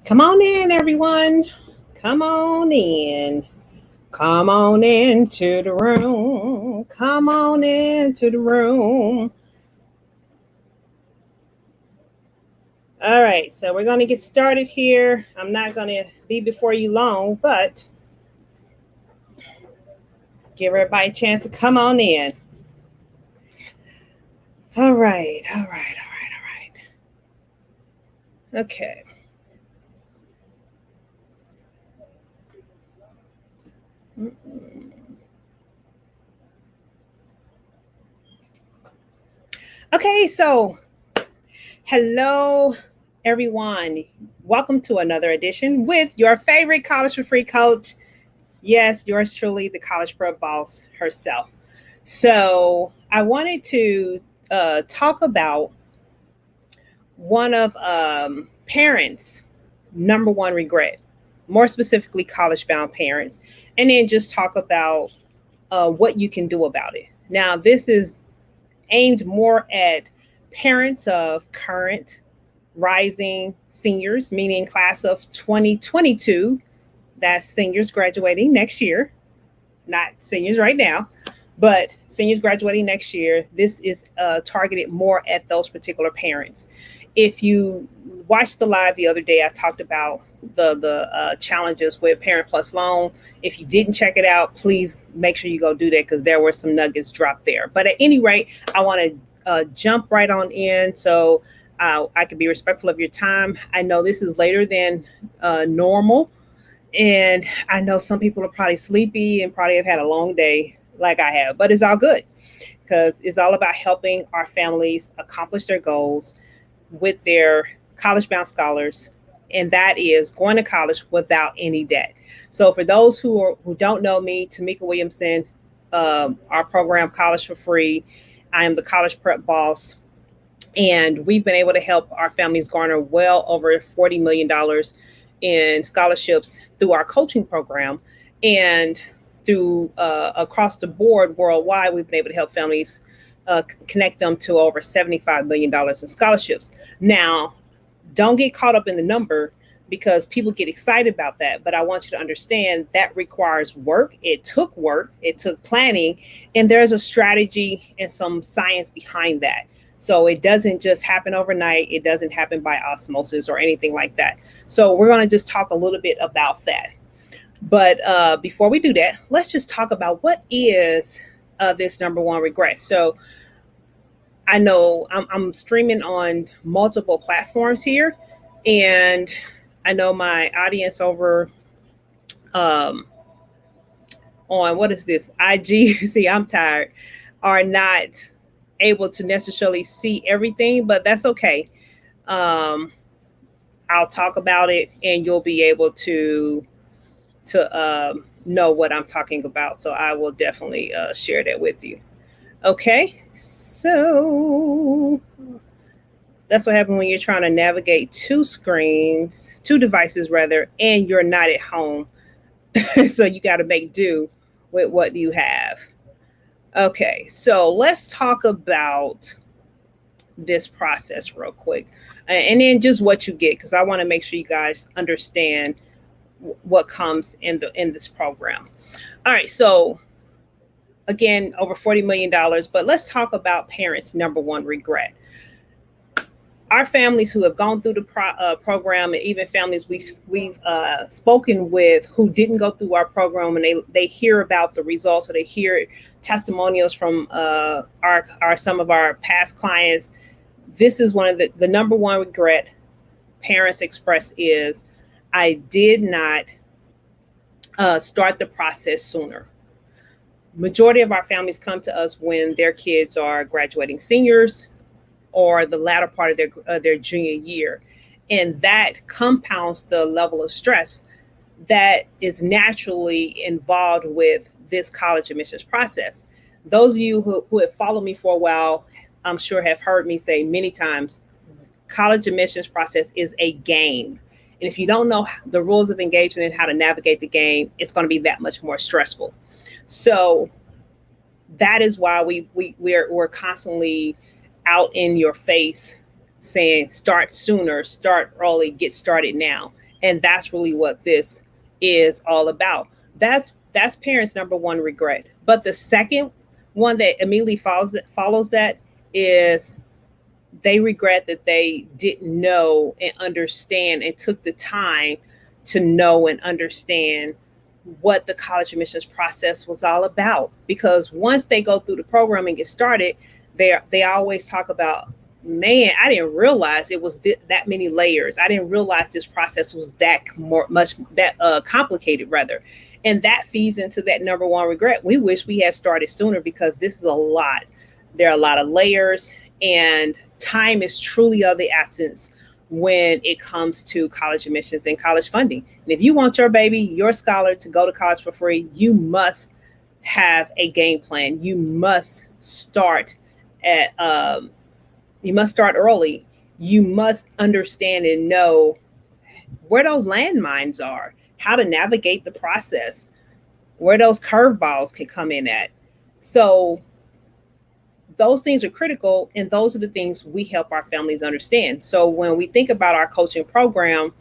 Come on in, everyone. Come on in. Come on into the room. Come on into the room. All right, so we're going to get started here. I'm not going to be before you long, but give everybody a chance to come on in. All right, all right, all right, all right. Okay. Okay, so hello, everyone. Welcome to another edition with your favorite College for Free coach. Yes, yours truly, the College Prep Boss herself. So I wanted to talk about one of parents' number one regret, more specifically, college bound parents, and then just talk about what you can do about it. Now, this is aimed more at parents of current rising seniors, meaning class of 2022. That's seniors graduating next year, not seniors right now, but seniors graduating next year. This is targeted more at those particular parents. If you watched the live the other day, I talked about the challenges with Parent Plus Loan. If you didn't check it out, please make sure you go do that because there were some nuggets dropped there. But at any rate, I want to jump right on in so I can be respectful of your time. I know this is later than normal, and I know some people are probably sleepy and probably have had a long day like I have, but it's all good because it's all about helping our families accomplish their goals with their college bound scholars. And that is going to college without any debt. So for those who don't know me, Tamika Williamson, our program College for Free, I am the College Prep Boss. And we've been able to help our families garner well over $40 million in scholarships through our coaching program, and through across the board worldwide, we've been able to help families connect them to over $75 million in scholarships. Now, don't get caught up in the number because people get excited about that. But I want you to understand that requires work. It took work, it took planning, and there's a strategy and some science behind that. So it doesn't just happen overnight. It doesn't happen by osmosis or anything like that. So we're going to just talk a little bit about that. But before we do that, let's just talk about what is this number one regret. So I know I'm streaming on multiple platforms here, and I know my audience over on what is this IG? See, I'm tired. Are not able to necessarily see everything, but that's okay. Um, I'll talk about it, and you'll be able to know what I'm talking about. So I will definitely share that with you. Okay, so that's what happens when you're trying to navigate two devices rather, and you're not at home. So you got to make do with what you have. Okay, so let's talk about this process real quick, and then just what you get, because I want to make sure you guys understand what comes in this program. All right, so again, over $40 million, but let's talk about parents' number one regret. Our families who have gone through the program, and even families we've spoken with who didn't go through our program, and they hear about the results, or they hear testimonials from our some of our past clients. This is one of the number one regret parents express is, I did not start the process sooner. Majority of our families come to us when their kids are graduating seniors or the latter part of their junior year. And that compounds the level of stress that is naturally involved with this college admissions process. Those of you who have followed me for a while, I'm sure have heard me say many times, college admissions process is a game. And if you don't know the rules of engagement and how to navigate the game, it's going to be that much more stressful. So that is why we're constantly out in your face saying start sooner, start early, get started now. And that's really what this is all about. That's parents' number one regret. But the second one that immediately follows that is they regret that they didn't know and understand and took the time to know and understand what the college admissions process was all about. Because once they go through the program and get started, they always talk about, man, I didn't realize it was that many layers. I didn't realize this process was that complicated, rather. And that feeds into that number one regret. We wish we had started sooner, because this is a lot. There are a lot of layers, and time is truly of the essence when it comes to college admissions and college funding. And if you want your baby, your scholar, to go to college for free, you must have a game plan. You must start you must start early. You must understand and know where those landmines are, how to navigate the process, where those curveballs can come in at. So those things are critical, and those are the things we help our families understand. So when we think about our coaching program,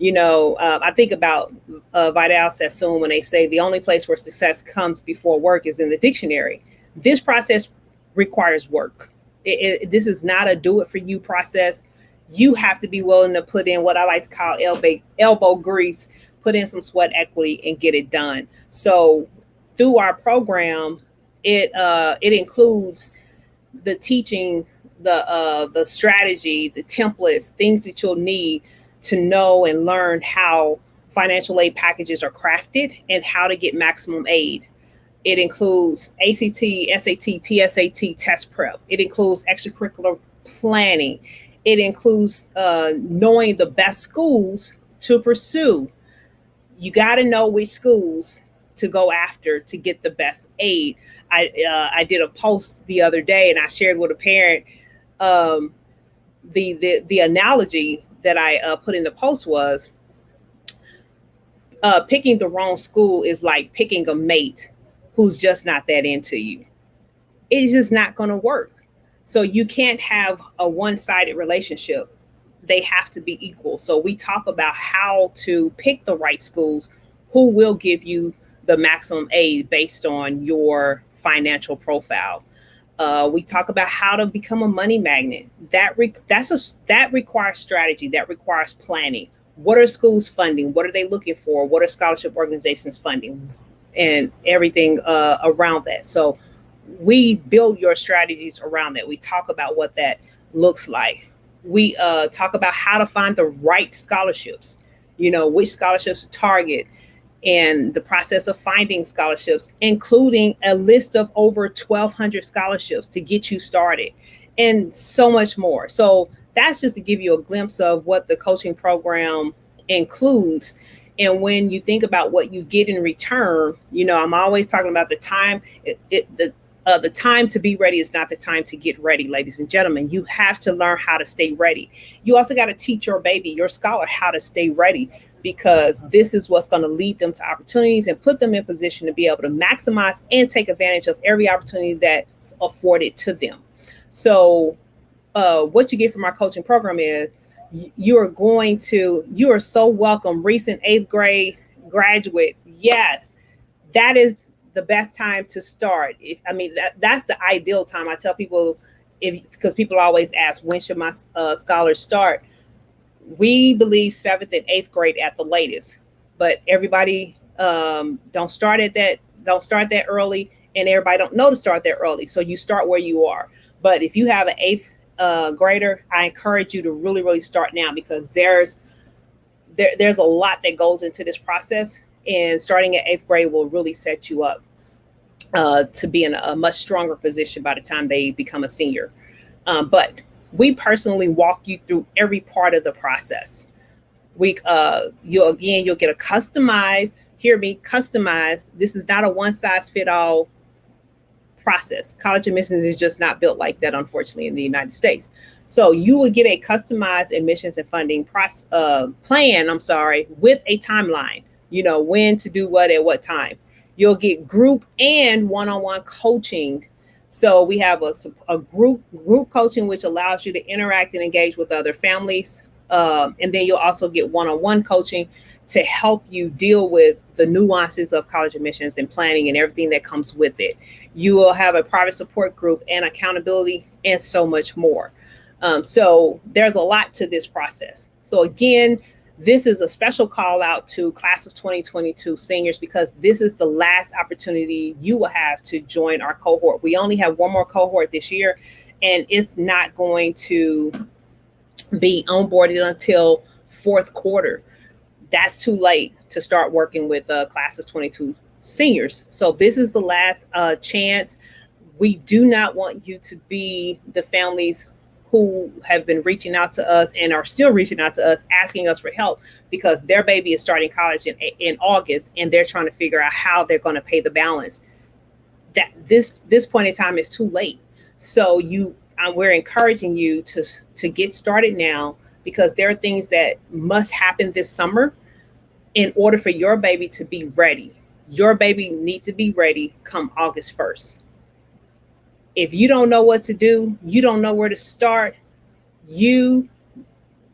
I think about Vidal Sassoon when they say the only place where success comes before work is in the dictionary. This process requires work. This is not a do it for you process. You have to be willing to put in what I like to call elbow grease, put in some sweat equity, and get it done. So through our program, it includes the teaching, the strategy, the templates, things that you'll need to know and learn how financial aid packages are crafted and how to get maximum aid. It includes ACT, SAT, PSAT test prep. It includes extracurricular planning. It includes knowing the best schools to pursue. You got to know which schools to go after to get the best aid. I did a post the other day, and I shared with a parent the analogy that I put in the post was picking the wrong school is like picking a mate who's just not that into you. It's just not going to work. So you can't have a one-sided relationship. They have to be equal. So we talk about how to pick the right schools who will give you the maximum aid based on your financial profile. We talk about how to become a money magnet. That requires strategy. That requires planning. What are schools funding? What are they looking for? What are scholarship organizations funding? And everything around that. So we build your strategies around that. We talk about what that looks like. We talk about how to find the right scholarships, which scholarships to target, and the process of finding scholarships, including a list of over 1,200 scholarships to get you started, and so much more. So that's just to give you a glimpse of what the coaching program includes. And when you think about what you get in return, I'm always talking about the time. The time to be ready is not the time to get ready, ladies and gentlemen. You have to learn how to stay ready. You also got to teach your baby, your scholar, how to stay ready, because this is what's going to lead them to opportunities and put them in position to be able to maximize and take advantage of every opportunity that's afforded to them. So what you get from our coaching program is you are so welcome, recent 8th grade graduate. Yes, that is the best time to start. That's the ideal time. I tell people, because people always ask, when should my scholars start? We believe 7th and 8th grade at the latest, but everybody don't start that early, and everybody don't know to start that early. So you start where you are. But if you have an 8th grader, I encourage you to really, really start now, because there's a lot that goes into this process, and starting at 8th grade will really set you up to be in a much stronger position by the time they become a senior. But we personally walk you through every part of the process. You'll get a customized, customized. This is not a one size fit all process. College admissions is just not built like that, unfortunately, in the United States. So you will get a customized admissions and funding plan, with a timeline, when to do what at what time. You'll get group and one-on-one coaching. So we have a group coaching, which allows you to interact and engage with other families And then you'll also get one-on-one coaching to help you deal with the nuances of college admissions and planning and everything that comes with it. You will have a private support group and accountability and so much more. So there's a lot to this process. So again, this is a special call out to class of 2022 seniors, because this is the last opportunity you will have to join our cohort. We only have one more cohort this year, and it's not going to be onboarded until fourth quarter. That's too late to start working with a class of 22 seniors. So this is the last chance. We do not want you to be the families who have been reaching out to us and are still reaching out to us, asking us for help because their baby is starting college in August, and they're trying to figure out how they're going to pay the balance. That this point in time is too late. So we're encouraging you to get started now, because there are things that must happen this summer in order for your baby to be ready. Your baby needs to be ready come August 1st. If you don't know what to do, you don't know where to start, you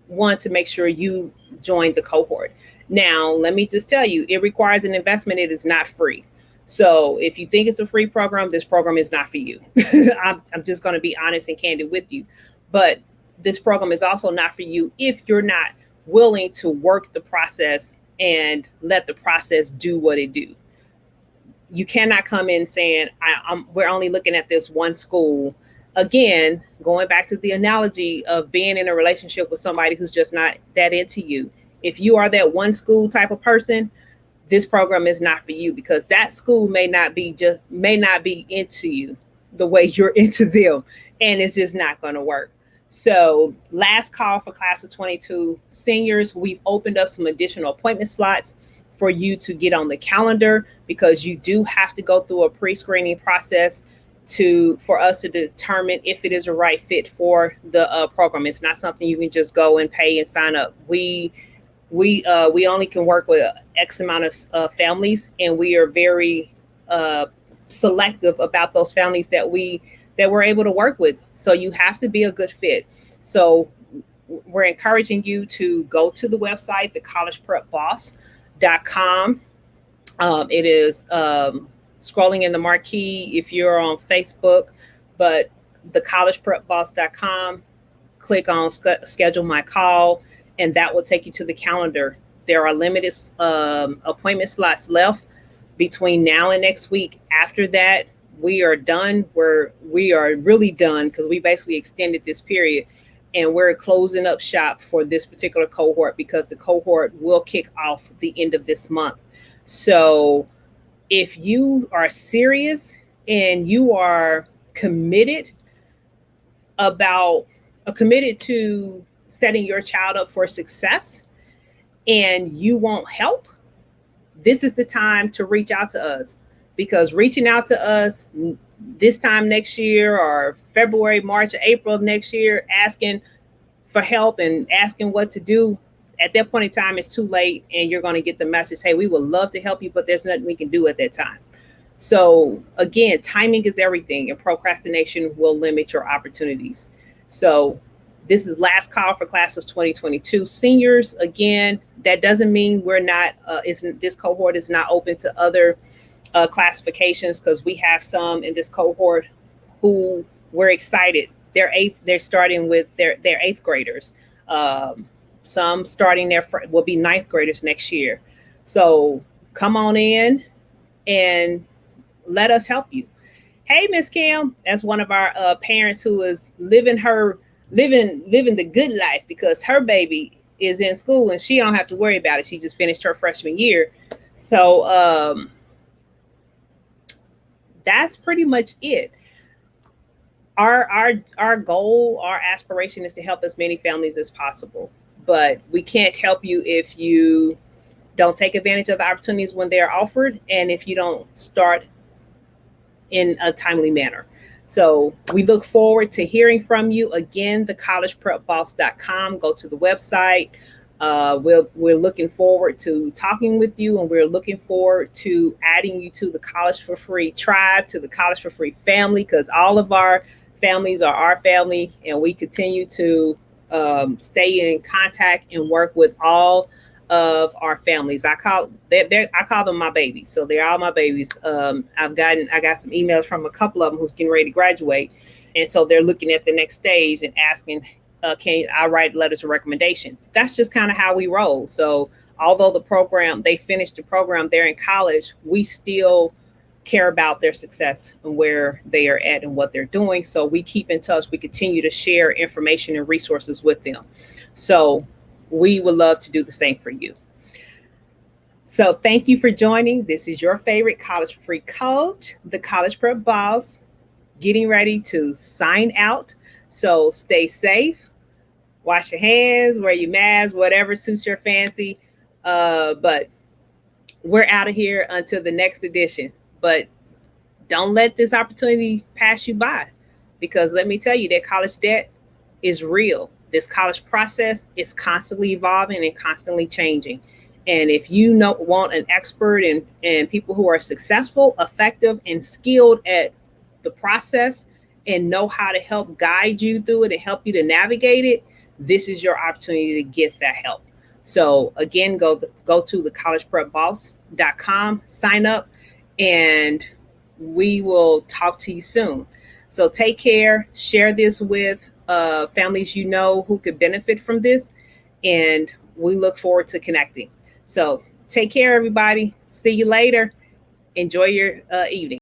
want to make sure you join the cohort. Now, let me just tell you, it requires an investment. It is not free. So if you think it's a free program, this program is not for you. I'm just going to be honest and candid with you. But this program is also not for you if you're not willing to work the process and let the process do what it do. You cannot come in saying, we're only looking at this one school. Again, going back to the analogy of being in a relationship with somebody who's just not that into you. If you are that one school type of person, this program is not for you, because that school may not be into you the way you're into them, and it's just not going to work. So last call for class of 22 seniors. We've opened up some additional appointment slots for you to get on the calendar, because you do have to go through a pre-screening process for us to determine if it is a right fit for the program. It's not something you can just go and pay and sign up. We only can work with X amount of families, and we are very selective about those families that we're able to work with. So you have to be a good fit. So we're encouraging you to go to the website, thecollegeprepboss.com. It is scrolling in the marquee if you're on Facebook, but thecollegeprepboss.com, click on schedule my call, and that will take you to the calendar. There are limited appointment slots left between now and next week. After that, we are done. We are really done, because we basically extended this period, and we're closing up shop for this particular cohort, because the cohort will kick off the end of this month. So if you are serious and you are committed to setting your child up for success, and you want help, this is the time to reach out to us. Because reaching out to us this time next year, or February, March, or April of next year, asking for help and asking what to do, at that point in time, it's too late, and you're going to get the message, hey, we would love to help you, but there's nothing we can do at that time. So again, timing is everything, and procrastination will limit your opportunities. So this is last call for class of 2022 seniors. Again, that doesn't mean this cohort is not open to other classifications, because we have some in this cohort who we're excited. They're starting with their eighth graders. Some starting will be ninth graders next year. So come on in and let us help you. Hey, Miss Kim, that's one of our parents who is living the good life, because her baby is in school and she don't have to worry about it. She just finished her freshman year. So that's pretty much it. Our goal, our aspiration is to help as many families as possible, but we can't help you if you don't take advantage of the opportunities when they're offered, and if you don't start in a timely manner. So we look forward to hearing from you. Again, thecollegeprepboss.com. Go to the website. We're looking forward to talking with you, and we're looking forward to adding you to the College for Free tribe, to the College for Free family, because all of our families are our family, and we continue to stay in contact and work with all of our families. I call them my babies, so they're all my babies. I got some emails from a couple of them who's getting ready to graduate, and so they're looking at the next stage and asking, can I write letters of recommendation? That's just kind of how we roll. So although they finished the program, they're in college, we still care about their success and where they are at and what they're doing. So we keep in touch. We continue to share information and resources with them. So we would love to do the same for you. So thank you for joining. This is your favorite college free coach, the College Prep Boss, getting ready to sign out. So stay safe, wash your hands, wear your mask, whatever suits your fancy. But we're out of here until the next edition. But don't let this opportunity pass you by, because let me tell you that college debt is real. This college process is constantly evolving and constantly changing. And if you want an expert and people who are successful, effective, and skilled at the process and know how to help guide you through it and help you to navigate it, this is your opportunity to get that help. So again, go to thecollegeprepboss.com, sign up, and we will talk to you soon. So take care, share this with families you know who could benefit from this, and we look forward to connecting. So take care, everybody. See you later. Enjoy your evening.